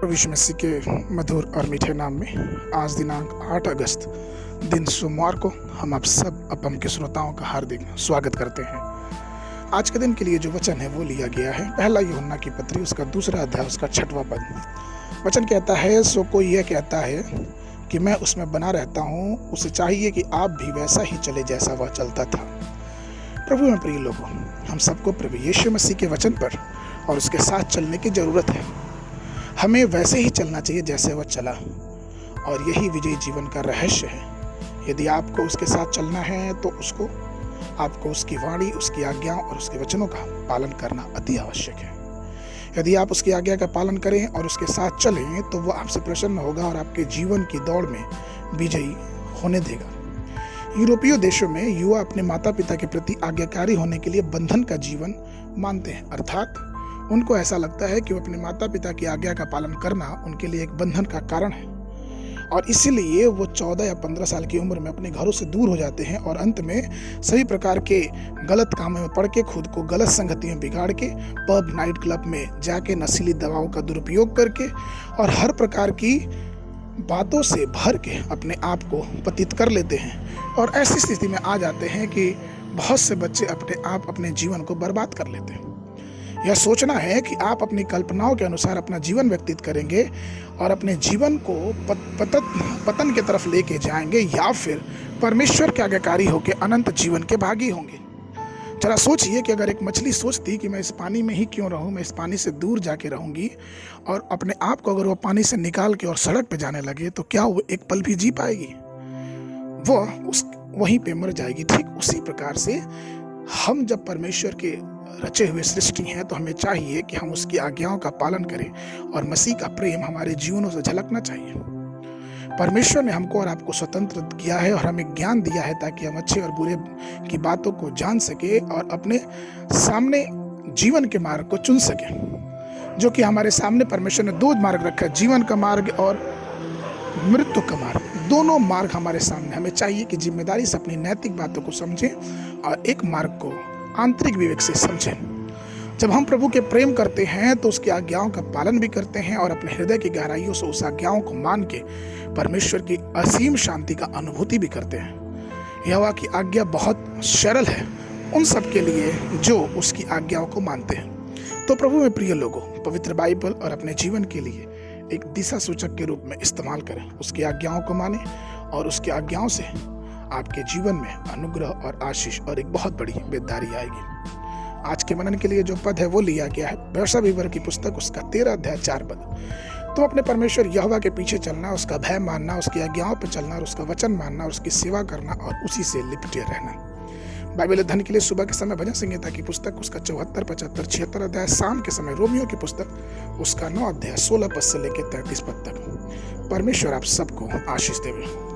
प्रभु यीशु मसीह के मधुर और मीठे नाम में आज दिनांक 8 अगस्त दिन सोमवार को हम आप सब अपम के श्रोताओं का हार्दिक स्वागत करते हैं। आज के दिन के लिए जो वचन है वो लिया गया है पहला यूहन्ना की पत्री उसका 2 अध्याय उसका 6वां पद। वचन कहता है, सो कोई यह कहता है कि मैं उसमें बना रहता हूँ, उसे चाहिए कि आप भी वैसा ही चले जैसा वह चलता था। प्रभु में प्रिय लोगों, हम सबको प्रभु यीशु मसीह के वचन पर और उसके साथ चलने की जरूरत है। हमें वैसे ही चलना चाहिए जैसे वह चला, और यही विजयी जीवन का रहस्य है। यदि आपको उसके साथ चलना है तो आपको उसकी वाणी, उसकी आज्ञाओं और उसके वचनों का पालन करना अति आवश्यक है। यदि आप उसकी आज्ञा का पालन करें और उसके साथ चलें तो वह आपसे प्रसन्न होगा और आपके जीवन की दौड़ में विजयी होने देगा। यूरोपीय देशों में युवा अपने माता पिता के प्रति आज्ञाकारी होने के लिए बंधन का जीवन मानते हैं, अर्थात उनको ऐसा लगता है कि वो अपने माता पिता की आज्ञा का पालन करना उनके लिए एक बंधन का कारण है, और इसीलिए वो 14 या 15 साल की उम्र में अपने घरों से दूर हो जाते हैं और अंत में सभी प्रकार के गलत कामों में पड़ के, खुद को गलत संगति में बिगाड़ के, पब नाइट क्लब में जाके नशीली दवाओं का दुरुपयोग करके और हर प्रकार की बातों से भर के अपने आप को पतित कर लेते हैं। और ऐसी स्थिति में आ जाते हैं कि बहुत से बच्चे अपने जीवन को बर्बाद कर लेते हैं। यह सोचना है कि आप अपनी कल्पनाओं के अनुसार अपना जीवन व्यतीत करेंगे और अपने जीवन को पतन की तरफ लेके जाएंगे, या फिर परमेश्वर के आज्ञाकारी होकर अनंत जीवन के भागी होंगे। जरा सोचिए कि अगर एक मछली सोचती कि मैं इस पानी में ही क्यों रहूं, मैं इस पानी से दूर जाके रहूंगी, और अपने आप को अगर वो पानी से निकाल के और सड़क पे जाने लगे तो क्या वो एक पल भी जी पाएगी? वो वहीं पे मर जाएगी। ठीक उसी प्रकार से हम जब परमेश्वर के रचे हुए सृष्टि हैं तो हमें चाहिए कि हम उसकी आज्ञाओं का पालन करें और मसीह का प्रेम हमारे जीवनों से झलकना चाहिए। परमेश्वर ने हमको और आपको स्वतंत्र किया है और हमें ज्ञान दिया है ताकि हम अच्छे और बुरे की बातों को जान सके और अपने सामने जीवन के मार्ग को चुन सके, जो कि हमारे सामने परमेश्वर ने 2 मार्ग रखा है, जीवन का मार्ग और मृत्यु का मार्ग। दोनों मार्ग हमारे सामने। हमें चाहिए कि जिम्मेदारी से अपनी नैतिक बातों को समझें और एक मार्ग को आंतरिक विवेक से समझें। जब हम प्रभु के प्रेम करते हैं तो उसकी आज्ञाओं का पालन भी करते हैं और अपने हृदय की गहराइयों से उस आज्ञाओं को मान के परमेश्वर की असीम शांति का अनुभूति भी करते हैं। यहोवा की आज्ञा बहुत सरल है उन सब के लिए जो उसकी आज्ञाओं को मानते हैं। तो प्रभु में प्रिय लोगों, पवित्र बाइबल और अपने जीवन के लिए एक दिशा सूचक के रूप में इस्तेमाल करें। उसकी आज्ञाओं को माने और उसकी आज्ञाओं से आपके जीवन में अनुग्रह और आशीष और एक बहुत बड़ी बेदारी आएगी। आज के मनन के लिए जो पद है वो लिया गया है व्यवसाय विवरण की पुस्तक उसका 13 अध्याय 4 पद। तुम अपने परमेश्वर यहोवा के पीछे चलना, उसका भय मानना, उसकी आज्ञाओं पर चलना और उसका वचन मानना, उसकी सेवा करना और उसी से लिपटे रहना। बाइबल अध्ययन के लिए सुबह के समय भजन संहिता की पुस्तक उसका 74, 75, 76 अध्याय, शाम के समय रोमियो की पुस्तक उसका 9 अध्याय 16 पद से लेकर 33 पद तक। परमेश्वर आप सबको आशीष देवे।